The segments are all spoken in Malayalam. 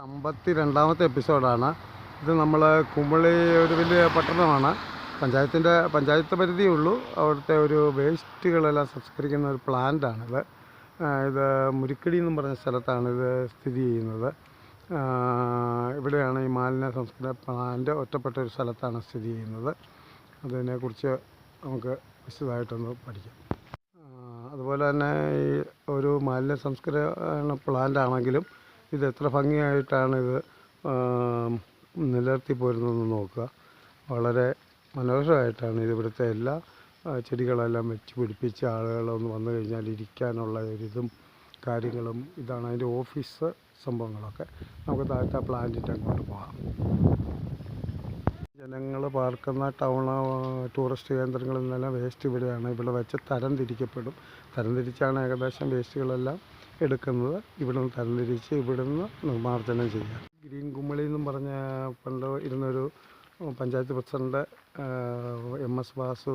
52ാമത്തെ എപ്പിസോഡാണ് ഇത്. നമ്മൾ കുമളി ഒരു വലിയ പട്ടണമാണ്. പഞ്ചായത്ത് പരിധിയേ ഉള്ളൂ. അവിടുത്തെ ഒരു വേസ്റ്റുകളെല്ലാം സംസ്കരിക്കുന്ന ഒരു പ്ലാന്റാണിത്. ഇത് മുരിക്കടി എന്നും പറഞ്ഞ സ്ഥലത്താണ് ഇത് സ്ഥിതി ചെയ്യുന്നത്. ഇവിടെയാണ് ഈ മാലിന്യ സംസ്കരണ പ്ലാന്റ് ഒറ്റപ്പെട്ട ഒരു സ്ഥലത്താണ് സ്ഥിതി ചെയ്യുന്നത്. അതിനെക്കുറിച്ച് നമുക്ക് വിശദമായിട്ടൊന്ന് പഠിക്കാം. അതുപോലെ തന്നെ ഈ ഒരു മാലിന്യ സംസ്കരണ പ്ലാന്റ് ആണെങ്കിലും ഇത് എത്ര ഭംഗിയായിട്ടാണ് ഇത് നിലനിർത്തി പോരുന്നതെന്ന് നോക്കുക. വളരെ മനോഹരമായിട്ടാണ് ഇത്. ഇവിടുത്തെ എല്ലാ ചെടികളെല്ലാം വെച്ച് പിടിപ്പിച്ച് ആളുകളൊന്ന് വന്നു കഴിഞ്ഞാൽ ഇരിക്കാനുള്ള ഒരിതും കാര്യങ്ങളും ഇതാണ് അതിൻ്റെ ഓഫീസ് സംഭവങ്ങളൊക്കെ. നമുക്ക് താഴത്തെ പ്ലാന്റിൻ്റെ അങ്ങോട്ട് പോകാം. ജനങ്ങൾ പാർക്കുന്ന ടൂറിസ്റ്റ് കേന്ദ്രങ്ങളിൽ നിന്നെല്ലാം വേസ്റ്റ് ഇവിടെയാണ്. ഇവിടെ വെച്ച് തരംതിരിച്ചാണ് ഏകദേശം വേസ്റ്റുകളെല്ലാം എടുക്കുന്നത്. ഇവിടുന്ന് തരംതിരിച്ച് ഇവിടുന്ന് നിർമ്മാർജ്ജനം ചെയ്യുക. ഗ്രീൻ കുമളി എന്നും പറഞ്ഞ പണ്ട് ഇരുന്നൊരു പഞ്ചായത്ത് പ്രസിഡന്റ് MS വാസു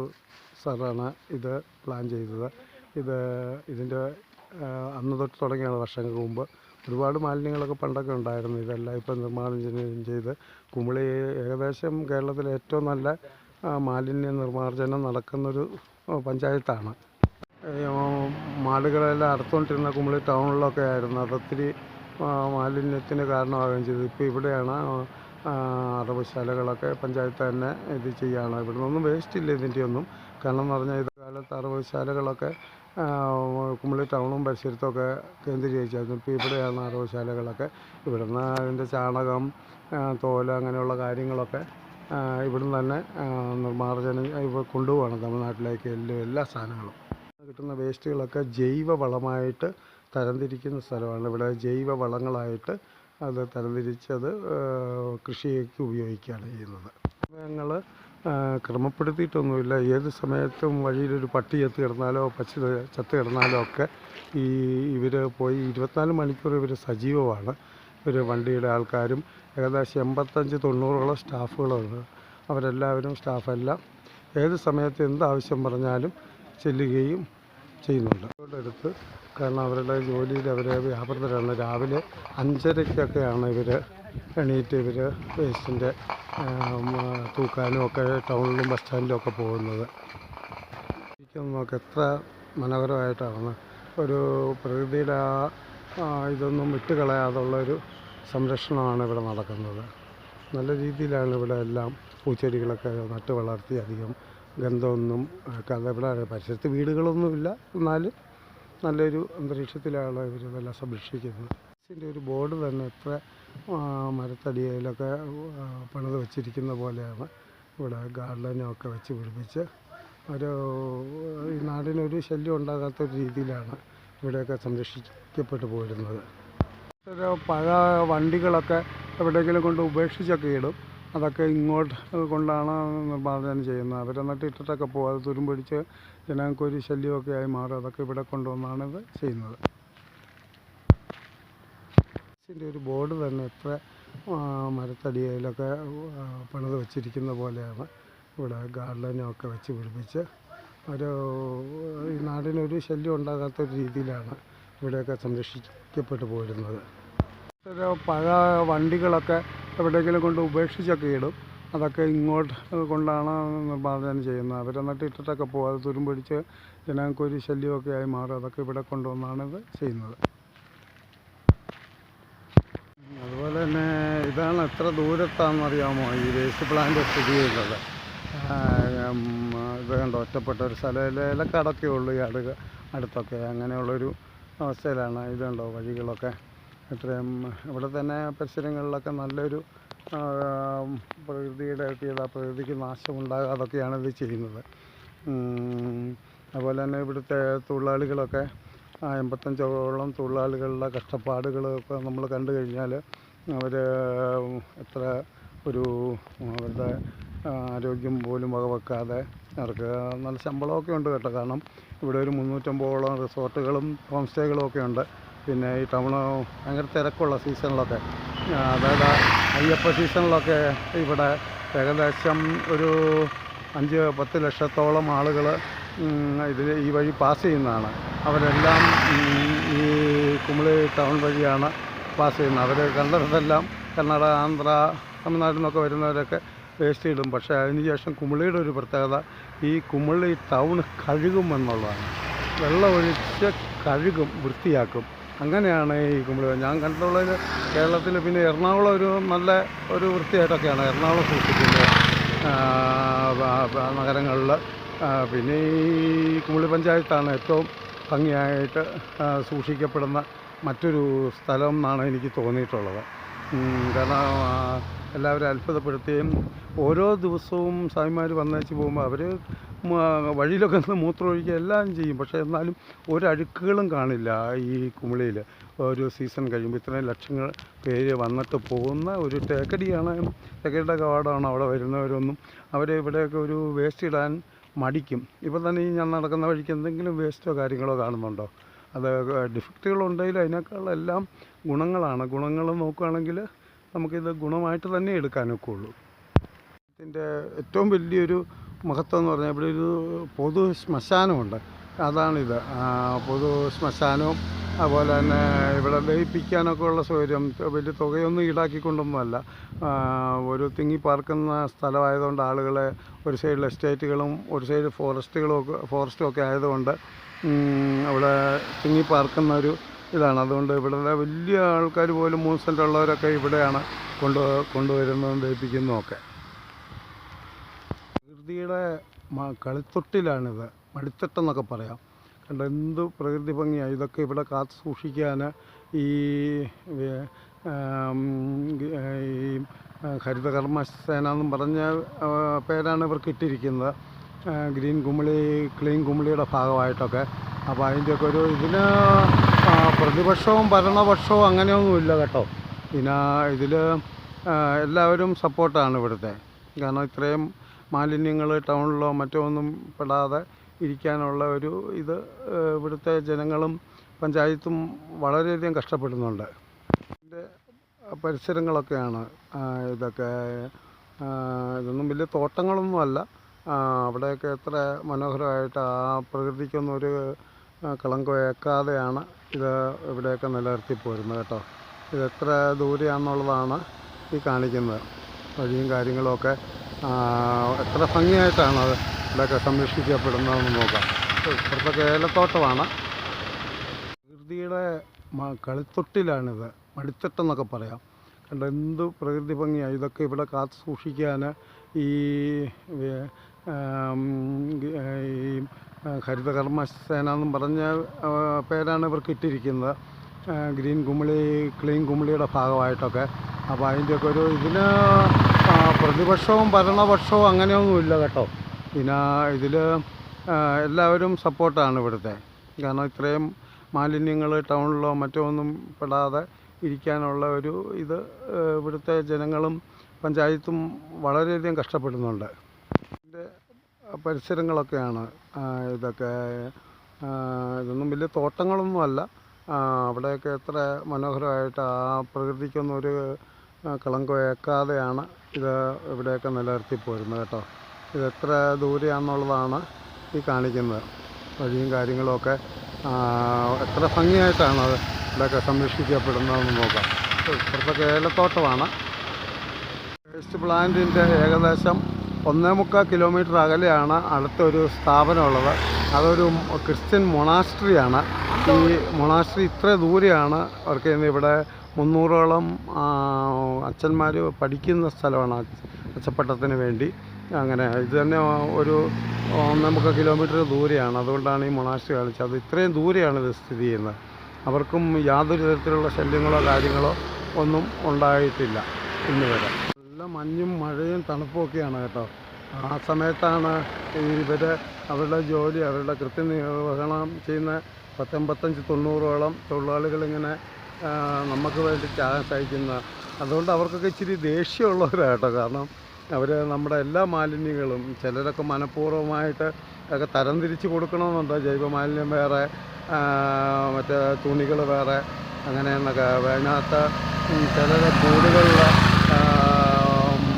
സാറാണ് ഇത് പ്ലാൻ ചെയ്തത്. ഇതിൻ്റെ അന്ന് തൊട്ട് തുടങ്ങിയാണ് വർഷങ്ങൾക്ക് മുമ്പ്. ഒരുപാട് മാലിന്യങ്ങളൊക്കെ പണ്ടൊക്കെ ഉണ്ടായിരുന്നു. ഇതെല്ലാം ഇപ്പം നിർമ്മാർജ്ജനം ചെയ്ത് കുമളി ഏകദേശം കേരളത്തിലെ ഏറ്റവും നല്ല മാലിന്യ നിർമ്മാർജ്ജനം നടക്കുന്നൊരു പഞ്ചായത്താണ്. മാടുകളെല്ലാം അറുത്തുകൊണ്ടിരുന്ന കുമളി ടൗണിലൊക്കെ ആയിരുന്നു. അതൊത്തിരി മാലിന്യത്തിന് കാരണമാവുകയും ചെയ്തു. ഇപ്പോൾ ഇവിടെയാണ് അറവുശാലകളൊക്കെ പഞ്ചായത്ത് തന്നെ ഇത് ചെയ്യുകയാണ്. ഇവിടെ നിന്നൊന്നും വേസ്റ്റ് ഇല്ല ഇതിൻ്റെ ഒന്നും. കാരണം എന്ന് പറഞ്ഞാൽ ഇത് കാലത്ത് അറവുശാലകളൊക്കെ കുമളി ടൗണും പരിസരത്തൊക്കെ കേന്ദ്രീകരിച്ചായിരുന്നു. ഇപ്പോൾ ഇവിടെയാണ് അറവുശാലകളൊക്കെ. ഇവിടുന്ന് അതിൻ്റെ ചാണകം, തോല് അങ്ങനെയുള്ള കാര്യങ്ങളൊക്കെ ഇവിടുന്ന് തന്നെ നിർമ്മാർജ്ജനം കൊണ്ടുപോകണം തമിഴ്നാട്ടിലേക്ക്. എല്ലാ സാധനങ്ങളും കിട്ടുന്ന വേസ്റ്റുകളൊക്കെ ജൈവ വളമായിട്ട് തരംതിരിക്കുന്ന സ്ഥലമാണ്. ഇവിടെ ജൈവ വളങ്ങളായിട്ട് അത് തരംതിരിച്ചത് കൃഷിക്ക് ഉപയോഗിക്കുകയാണ് ചെയ്യുന്നത്. ഞങ്ങൾ ക്രമപ്പെടുത്തിയിട്ടൊന്നുമില്ല. ഏത് സമയത്തും വഴിയിലൊരു പട്ടി ചത്ത് കിടന്നാലോ ചത്ത് കിടന്നാലോ ഒക്കെ ഇവർ പോയി 24 മണിക്കൂർ ഇവർ സജീവമാണ്. ഒരു വണ്ടിയുടെ ആൾക്കാരും ഏകദേശം 85-90 സ്റ്റാഫുകളുണ്ട്. അവരെല്ലാവരും സ്റ്റാഫെല്ലാം ഏത് സമയത്ത് എന്താവശ്യം പറഞ്ഞാലും ചെല്ലുകയും ചെയ്യുന്നുണ്ട്. അടുത്ത് കാരണം അവരുടെ ജോലിയിൽ അവർ വ്യാപൃതരാണ്. രാവിലെ 5:30-ക്കൊക്കെയാണ് ഇവർ എണീറ്റ് വേസ്റ്റിൻ്റെ തൂക്കാനും ഒക്കെ ടൗണിലും ബസ് സ്റ്റാൻഡിലും ഒക്കെ പോകുന്നത്. നമുക്ക് എത്ര മനോഹരമായിട്ടാണ് ഒരു പ്രകൃതിയുടെ ഇതൊന്നും വിട്ടുകളയാതുള്ളൊരു സംരക്ഷണമാണ് ഇവിടെ നടക്കുന്നത്. നല്ല രീതിയിലാണ് ഇവിടെ എല്ലാം പൂച്ചെടികളൊക്കെ നട്ട് വളർത്തി. അധികം ഗന്ധമൊന്നും ഇവിടെ പരിസരത്ത് വീടുകളൊന്നുമില്ല. എന്നാലും നല്ലൊരു അന്തരീക്ഷത്തിലാണ് ഇവർ ഇതെല്ലാം സംരക്ഷിക്കുന്നത്. ഇതിൻ്റെ ഒരു ബോർഡ് തന്നെ എത്ര മരത്തടിയിലൊക്കെ പണിത് വെച്ചിരിക്കുന്ന പോലെയാണ്. ഇവിടെ ഗാർഡനൊക്കെ വെച്ച് പിടിപ്പിച്ച് ഈ നാടിനൊരു ശല്യം ഉണ്ടാകാത്തൊരു രീതിയിലാണ് ഇവിടെയൊക്കെ സംരക്ഷിക്കപ്പെട്ടു പോരുന്നത്. പഴയ വണ്ടികളൊക്കെ എവിടെയെങ്കിലും കൊണ്ട് ഉപേക്ഷിച്ചൊക്കെ ഇടും. അതൊക്കെ ഇങ്ങോട്ട് കൊണ്ടാണ് നിർമ്മാർജ്ജനം ചെയ്യുന്നത്. അവരെന്നിട്ട് ഇട്ടിട്ടൊക്കെ പോകും. അത് തുരുമ്പടിച്ച് ജനങ്ങൾക്കൊരു ശല്യമൊക്കെ ആയി മാറും. അതൊക്കെ ഇവിടെ കൊണ്ടുവന്നാണ് ഇത് ചെയ്യുന്നത്. ഇതിൻ്റെ ഒരു ബോർഡ് തന്നെ എത്ര മരത്തടിയിലൊക്കെ പണിത് വെച്ചിരിക്കുന്ന പോലെയാണ്. ഇവിടെ ഗാർഡനൊക്കെ വെച്ച് പിടിപ്പിച്ച് ഈ നാടിനൊരു ശല്യം ഉണ്ടാകാത്തൊരു രീതിയിലാണ് ഇവിടെയൊക്കെ സംരക്ഷിക്കപ്പെട്ടു പോരുന്നത്. പഴയ വണ്ടികളൊക്കെ എവിടെയെങ്കിലും കൊണ്ട് ഉപേക്ഷിച്ചൊക്കെ ഇടും. അതൊക്കെ ഇങ്ങോട്ട് കൊണ്ടാണ് നിർമ്മാർജ്ജനം ചെയ്യുന്നത്. അവരെന്നിട്ട് ഇട്ടിട്ടൊക്കെ പോകും. അത് തുരുമ്പടിച്ച് ജനങ്ങൾക്കൊരു ശല്യമൊക്കെ ആയി മാറും. അതൊക്കെ ഇവിടെ കൊണ്ടുവന്നാണ് ഇത് ചെയ്യുന്നത്. അതുപോലെ തന്നെ ഇതാണ് എത്ര ദൂരത്താണെന്നറിയാമോ ഈ വേസ്റ്റ് പ്ലാന്റ് സ്ഥിതി ചെയ്യുന്നത്. ഇത് കണ്ടോ, ഒറ്റപ്പെട്ട ഒരു സ്ഥലം. ഇലക്കാടൊക്കെ ഉള്ളൂ ഈ അടുത്തൊക്കെ. അങ്ങനെയുള്ളൊരു അവസ്ഥയിലാണ്. ഇതുണ്ടോ വഴികളൊക്കെ ഇത്രയും. ഇവിടെ തന്നെ പരിസരങ്ങളിലൊക്കെ നല്ലൊരു പ്രകൃതിക്ക് നാശമുണ്ടാകാതൊക്കെയാണ് ഇത് ചെയ്യുന്നത്. അതുപോലെ തന്നെ ഇവിടുത്തെ തൊഴിലാളികളൊക്കെ 85ഓളം തൊഴിലാളികളുടെ കഷ്ടപ്പാടുകളൊക്കെ നമ്മൾ കണ്ടു കഴിഞ്ഞാൽ അവർ എത്ര അവരുടെ ആരോഗ്യം പോലും വകവെക്കാതെ അവർക്ക് നല്ല ശമ്പളമൊക്കെ ഉണ്ട് കേട്ടോ. കാരണം ഇവിടെ ഒരു 350ഓളം റിസോർട്ടുകളും ഹോം സ്റ്റേകളും ഒക്കെ ഉണ്ട്. പിന്നെ ഈ ടൗണ് ഭയങ്കര തിരക്കുള്ള സീസണിലൊക്കെ, അതായത് അയ്യപ്പ സീസണിലൊക്കെ ഇവിടെ ഏകദേശം ഒരു 5-10 ലക്ഷത്തോളം ആളുകൾ ഈ വഴി പാസ് ചെയ്യുന്നതാണ്. അവരെല്ലാം ഈ കുമളി ടൗൺ വഴിയാണ് പാസ് ചെയ്യുന്നത്. അവർ കണ്ടിടത്തെല്ലാം കർണാടക, ആന്ധ്ര, തമിഴ്നാട്ടിൽ നിന്നൊക്കെ വരുന്നവരൊക്കെ വേസ്റ്റ് ഇടും. പക്ഷേ അതിനുശേഷം കുമിളിയുടെ ഒരു പ്രത്യേകത, ഈ കുമിളി ടൗൺ കഴുകുമെന്നുള്ളതാണ്. വെള്ളമൊഴിച്ച് കഴുകും, വൃത്തിയാക്കും. അങ്ങനെയാണ് ഈ കുമിളി. ഞാൻ കണ്ടിട്ടുള്ളത് കേരളത്തിൽ പിന്നെ എറണാകുളം ഒരു നല്ല ഒരു വൃത്തിയായിട്ടൊക്കെയാണ് എറണാകുളം സൂക്ഷിക്കുന്നത് നഗരങ്ങളിൽ. പിന്നെ ഈ കുമിളി പഞ്ചായത്താണ് ഏറ്റവും ഭംഗിയായിട്ട് സൂക്ഷിക്കപ്പെടുന്ന മറ്റൊരു സ്ഥലം എന്നാണ് എനിക്ക് തോന്നിയിട്ടുള്ളത്. കാരണം എല്ലാവരും അത്ഭുതപ്പെടുത്തുകയും ഓരോ ദിവസവും സ്വാമിമാർ വന്നേച്ച് പോകുമ്പോൾ അവർ വഴിയിലൊക്കെ നിന്ന് മൂത്രമൊഴിക്കുക എല്ലാം ചെയ്യും. പക്ഷേ എന്നാലും ഒരഴുക്കുകളും കാണില്ല ഈ കുമിളിയിൽ. ഒരു സീസൺ കഴിയുമ്പോൾ ഇത്രയും ലക്ഷങ്ങൾ പേര് വന്നിട്ട് പോകുന്ന ഒരു തേക്കടിയാണ്, തേക്കടിയുടെ കവാടമാണ്. അവിടെ വരുന്നവരൊന്നും ഇവിടെയൊക്കെ ഒരു വേസ്റ്റ് ഇടാൻ മടിക്കും. ഇപ്പോൾ തന്നെ ഈ ഞാൻ നടക്കുന്ന വഴിക്ക് എന്തെങ്കിലും വേസ്റ്റോ കാര്യങ്ങളോ കാണുന്നുണ്ടോ? അത് ഡിഫക്റ്റുകളുണ്ടെങ്കിൽ അതിനേക്കാളെല്ലാം ഗുണങ്ങളാണ്. ഗുണങ്ങൾ നോക്കുകയാണെങ്കിൽ നമുക്കിത് ഗുണമായിട്ട് തന്നെ എടുക്കാനൊക്കെ ഉള്ളൂ. ഇതിൻ്റെ ഏറ്റവും വലിയൊരു മഹത്വം എന്ന് പറഞ്ഞാൽ ഇവിടെ ഒരു പൊതു ശ്മശാനമുണ്ട്. അതാണിത്. പൊതു ശ്മശാനവും അതുപോലെ തന്നെ ഇവിടെ ദഹിപ്പിക്കാനൊക്കെ ഉള്ള സൗകര്യം. വലിയ തുകയൊന്നും ഈടാക്കിക്കൊണ്ടൊന്നുമല്ല. ഒരു തിങ്ങി പാർക്കുന്ന സ്ഥലമായതുകൊണ്ട് ആളുകളെ ഒരു സൈഡിൽ എസ്റ്റേറ്റുകളും ഒരു സൈഡ് ഫോറസ്റ്റും ഒക്കെ ആയതുകൊണ്ട് അവിടെ തിങ്ങി പാർക്കുന്ന ഒരു ഇതാണ്. അതുകൊണ്ട് ഇവിടെ വലിയ ആൾക്കാർ പോലും 3 സെൻറ്റ് ഉള്ളവരൊക്കെ ഇവിടെയാണ് കൊണ്ടുവരുന്നതും ദഹിപ്പിക്കുന്നതുമൊക്കെ. പ്രകൃതിയുടെ കളിത്തൊട്ടിലാണിത്. മടിത്തട്ടെന്നൊക്കെ പറയാം. കണ്ട എന്ത് പ്രകൃതി ഭംഗിയാണ്. ഇതൊക്കെ ഇവിടെ കാത്തു സൂക്ഷിക്കാൻ ഈ ഹരിതകർമ്മസേന എന്നും പറഞ്ഞ പേരാണ് ഇവർക്ക് ഇട്ടിരിക്കുന്നത്. ഗ്രീൻ കുമിളി, ക്ലീൻ കുമിളിയുടെ ഭാഗമായിട്ടൊക്കെ. അപ്പോൾ അതിൻ്റെയൊക്കെ ഒരു ഇതിന് പ്രതിപക്ഷവും ഭരണപക്ഷവും അങ്ങനെയൊന്നുമില്ല കേട്ടോ. പിന്നെ ഇതിൽ എല്ലാവരും സപ്പോർട്ടാണ് ഇവിടുത്തെ. കാരണം ഇത്രയും മാലിന്യങ്ങൾ ടൗണിലോ മറ്റോ ഒന്നും പെടാതെ ഇരിക്കാനുള്ള ഒരു ഇത് ഇവിടുത്തെ ജനങ്ങളും പഞ്ചായത്തും വളരെയധികം കഷ്ടപ്പെടുന്നുണ്ട്. ഇതിൻ്റെ പരിസരങ്ങളൊക്കെയാണ് ഇതൊക്കെ. ഇതൊന്നും വലിയ തോട്ടങ്ങളൊന്നുമല്ല. അവിടെയൊക്കെ എത്ര മനോഹരമായിട്ട് ആ പ്രകൃതിക്കൊന്നും ഒരു കളങ്കം ഏൽക്കാതെയാണ് ഇത് ഇവിടെയൊക്കെ നിലനിർത്തി പോരുന്നത് കേട്ടോ. ഇതെത്ര ദൂരെയാണെന്നുള്ളതാണ് ഈ കാണിക്കുന്നത്. വഴിയും കാര്യങ്ങളുമൊക്കെ എത്ര ഭംഗിയായിട്ടാണ് അത് ഇവിടെയൊക്കെ സംരക്ഷിക്കപ്പെടുന്നതെന്ന് നോക്കാം. ഇപ്പുറത്തൊക്കെ ഏലത്തോട്ടമാണ്. പ്രകൃതിയുടെ കളിത്തൊട്ടിലാണിത്. മടിത്തട്ടെന്നൊക്കെ പറയാം. കണ്ട എന്ത് പ്രകൃതി ഭംഗിയാണ്. ഇതൊക്കെ ഇവിടെ കാത്തു സൂക്ഷിക്കാൻ ഈ ഹരിതകർമ്മസേന എന്നും പറഞ്ഞ പേരാണ് ഇവർക്ക് ഇട്ടിരിക്കുന്നത്. ഗ്രീൻ കുമിളി, ക്ലീൻ കുമിളിയുടെ ഭാഗമായിട്ടൊക്കെ. അപ്പോൾ അതിൻ്റെയൊക്കെ ഒരു ഇതിന് പ്രതിപക്ഷവും ഭരണപക്ഷവും അങ്ങനെയൊന്നുമില്ല കേട്ടോ. പിന്നെ ഇതിൽ എല്ലാവരും സപ്പോർട്ടാണ് ഇവിടുത്തെ. കാരണം ഇത്രയും മാലിന്യങ്ങൾ ടൗണിലോ മറ്റോ ഒന്നും പെടാതെ ഇരിക്കാനുള്ള ഒരു ഇത് ഇവിടുത്തെ ജനങ്ങളും പഞ്ചായത്തും വളരെയധികം കഷ്ടപ്പെടുന്നുണ്ട്. ഇതിൻ്റെ പരിസരങ്ങളൊക്കെയാണ് ഇതൊക്കെ. ഇതൊന്നും വലിയ തോട്ടങ്ങളൊന്നുമല്ല. അവിടെയൊക്കെ എത്ര മനോഹരമായിട്ട് ആ പ്രകൃതിക്കൊന്നും ഒരു കളങ്കം ഏൽക്കാതെയാണ് ഇത് ഇവിടെയൊക്കെ നിലനിർത്തി പോരുന്നത് കേട്ടോ. ഇതെത്ര ദൂരെയാണെന്നുള്ളതാണ് ഈ കാണിക്കുന്നത്. വഴിയും കാര്യങ്ങളുമൊക്കെ എത്ര ഭംഗിയായിട്ടാണ് അത് ഇവിടെയൊക്കെ സംരക്ഷിക്കപ്പെടുന്നതെന്ന് നോക്കാം. ഇപ്പുറത്തൊക്കെ ഏലത്തോട്ടമാണ്. വേസ്റ്റ് പ്ലാന്റിൻ്റെ ഏകദേശം 1.25 കിലോമീറ്റർ അകലെയാണ് അടുത്തൊരു സ്ഥാപനമുള്ളത്. അതൊരു ക്രിസ്ത്യൻ മൊണാസ്ട്രിയാണ്. ഈ മൊണാസ്ട്രി ഇത്ര ദൂരെയാണ്. അവർക്ക് ഇവിടെ 300ഓളം അച്ഛന്മാർ പഠിക്കുന്ന സ്ഥലമാണ് അച്ചപ്പട്ടത്തിന് വേണ്ടി. അങ്ങനെ ഇത് തന്നെ ഒരു 1.25 കിലോമീറ്റർ ദൂരെയാണ്. അതുകൊണ്ടാണ് ഈ മൊണാസ്ട്രി കാണിച്ചത്. അത് ഇത്രയും ദൂരെയാണ് ഇത് സ്ഥിതി ചെയ്യുന്നത്. അവർക്കും യാതൊരു തരത്തിലുള്ള ശല്യങ്ങളോ കാര്യങ്ങളോ ഒന്നും ഉണ്ടായിട്ടില്ല ഇന്ന് വരെ. നല്ല മഞ്ഞും മഴയും തണുപ്പും ഒക്കെയാണ് കേട്ടോ. ആ സമയത്താണ് അവരുടെ ജോലി, അവരുടെ കൃത്യനിർവഹണം ചെയ്യുന്ന 85-90ഓളം തൊഴിലാളികളിങ്ങനെ നമുക്ക് വേണ്ടി ത്യാഗം സഹിക്കുന്ന. അതുകൊണ്ട് അവർക്കൊക്കെ ഇച്ചിരി ദേഷ്യമുള്ളവരാണ് കേട്ടോ. കാരണം അവർ നമ്മുടെ എല്ലാ മാലിന്യങ്ങളും ചിലരൊക്കെ മനഃപൂർവ്വമായിട്ട് ഒക്കെ തരംതിരിച്ച് കൊടുക്കണമെന്നുണ്ട്. ജൈവമാലിന്യം വേറെ, മറ്റേ തുണികൾ വേറെ, അങ്ങനെയെന്നൊക്കെ. അതിനകത്ത് ചിലരെ കൂടുകളിൽ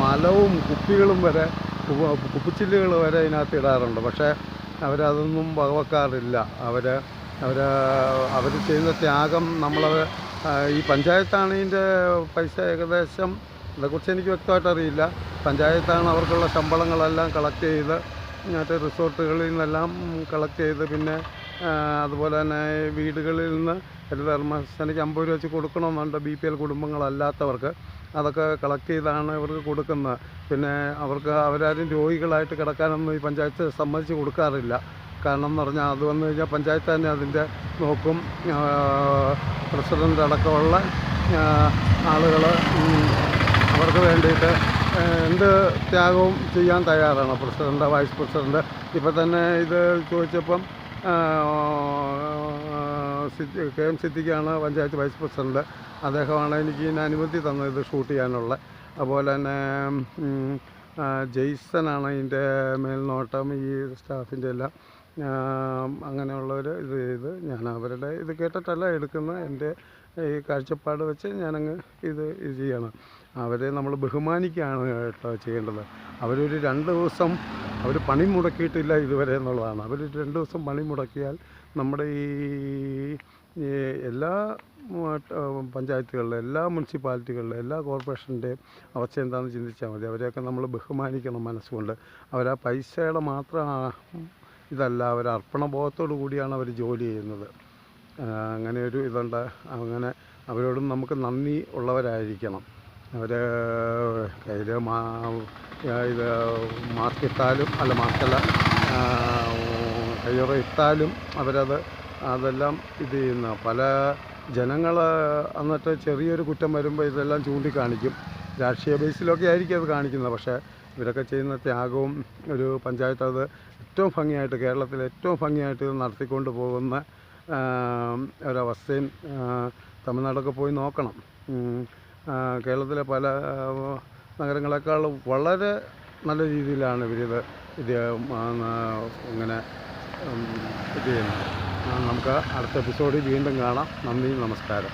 മലവും കുപ്പികളും വരെ, കുപ്പിച്ചില്ലുകൾ വരെ ഇതിനകത്ത് ഇടാറുണ്ട്. പക്ഷേ അവരതൊന്നും വകവെക്കാറില്ല. അവർ ചെയ്യുന്ന ത്യാഗം നമ്മളത് ഈ പഞ്ചായത്താണ് ഇതിൻ്റെ പൈസ ഏകദേശം, അതേക്കുറിച്ച് എനിക്ക് വ്യക്തമായിട്ട് അറിയില്ല. പഞ്ചായത്താണ് അവർക്കുള്ള ശമ്പളങ്ങളെല്ലാം കളക്ട് ചെയ്ത് മറ്റേ റിസോർട്ടുകളിൽ നിന്നെല്ലാം കളക്ട് ചെയ്ത്, പിന്നെ അതുപോലെ തന്നെ വീടുകളിൽ നിന്ന് ഒരു ധർമ്മസേനയ്ക്ക് 50 രൂപ വെച്ച് കൊടുക്കണമെന്നുണ്ട് BPL കുടുംബങ്ങളല്ലാത്തവർക്ക്. അതൊക്കെ കളക്ട് ചെയ്താണ് ഇവർക്ക് കൊടുക്കുന്നത്. പിന്നെ അവരാരും രോഗികളായിട്ട് കിടക്കാനൊന്നും ഈ പഞ്ചായത്ത് സമ്മതിച്ച് കൊടുക്കാറില്ല. കാരണം എന്ന് പറഞ്ഞാൽ അത് വന്നു കഴിഞ്ഞാൽ പഞ്ചായത്ത് തന്നെ അതിൻ്റെ നോക്കും. പ്രസിഡൻ്റ് അടക്കമുള്ള ആളുകൾ അവർക്ക് വേണ്ടിയിട്ട് എന്ത് ത്യാഗവും ചെയ്യാൻ തയ്യാറാണ്. President, vice president. ഇപ്പം തന്നെ ഇത് ചോദിച്ചപ്പം KM സിദ്ദിഖാണ് പഞ്ചായത്ത് വൈസ് പ്രസിഡൻ്റ്. അദ്ദേഹമാണ് എനിക്ക് ഇതിന് അനുമതി തന്നത് ഇത് ഷൂട്ട് ചെയ്യാനുള്ള. അതുപോലെ തന്നെ ജെയ്സനാണ് ഇതിൻ്റെ മേൽനോട്ടം, ഈ സ്റ്റാഫിൻ്റെ എല്ലാം. അങ്ങനെയുള്ളവർ ഇത് ചെയ്ത് ഞാൻ അവരുടെ ഇത് കേട്ടിട്ടല്ല എടുക്കുന്നത്. എൻ്റെ ഈ കാഴ്ചപ്പാട് വെച്ച് ഞാനങ്ങ് ഇത് ചെയ്യണം. അവരെ നമ്മൾ ബഹുമാനിക്കുകയാണ് കേട്ടോ ചെയ്യേണ്ടത്. അവരൊരു 2 ദിവസം അവർ പണി മുടക്കിയിട്ടില്ല ഇതുവരെ എന്നുള്ളതാണ്. അവർ 2 ദിവസം പണി മുടക്കിയാൽ നമ്മുടെ ഈ എല്ലാ പഞ്ചായത്തുകളിലെ, എല്ലാ മുനിസിപ്പാലിറ്റികളിലെ, എല്ലാ കോർപ്പറേഷൻ്റെയും അവസ്ഥ എന്താണെന്ന് ചിന്തിച്ചാൽ മതി. അവരെയൊക്കെ നമ്മൾ ബഹുമാനിക്കണം മനസ്സുകൊണ്ട്. അവരാ പൈസയുടെ മാത്രം ഇതല്ല, അവർ അർപ്പണബോധത്തോടു കൂടിയാണ് അവർ ജോലി ചെയ്യുന്നത്. അങ്ങനെ ഒരു ഇതുണ്ട്. അങ്ങനെ അവരോടും നമുക്ക് നന്ദി ഉള്ളവരായിരിക്കണം. അവർ കയ്യിൽ ഇത് മാസ്ക് ഇട്ടാലും മാസ്കല്ല, കയ്യുറ ഇട്ടാലും അതെല്ലാം ഇത് ചെയ്യുന്ന പല ജനങ്ങൾ എന്നിട്ട് ചെറിയൊരു കുറ്റം വരുമ്പോൾ ഇതെല്ലാം ചൂണ്ടിക്കാണിക്കും. രാഷ്ട്രീയ ബേസിലൊക്കെ ആയിരിക്കും അത് കാണിക്കുന്നത്. പക്ഷേ ഇവരൊക്കെ ചെയ്യുന്ന ത്യാഗവും ഒരു പഞ്ചായത്ത് അത് ഏറ്റവും ഭംഗിയായിട്ട്, കേരളത്തിൽ ഏറ്റവും ഭംഗിയായിട്ട് ഇത് നടത്തിക്കൊണ്ട് പോകുന്ന ഒരവസ്ഥയും തമിഴ്നാടൊക്കെ പോയി നോക്കണം. കേരളത്തിലെ പല നഗരങ്ങളെക്കാൾ വളരെ നല്ല രീതിയിലാണ് ഇവരിത് ഇങ്ങനെ ഇത് ചെയ്യുന്നത്. നമുക്ക് അടുത്ത എപ്പിസോഡിൽ വീണ്ടും കാണാം. നന്ദി, നമസ്കാരം.